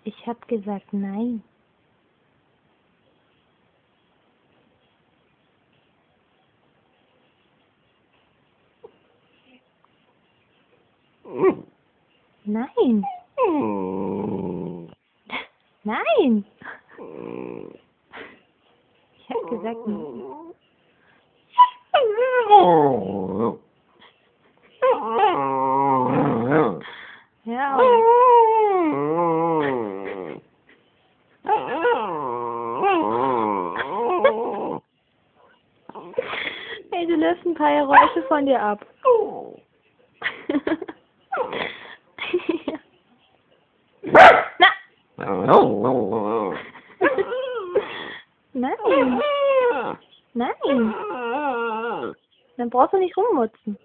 Ich hab gesagt nein. Nein. Nein. Ich hab gesagt nein. Ja. Hey, du löst ein paar Geräusche von dir ab. Na. Nein. Nein. Dann brauchst du nicht rummotzen.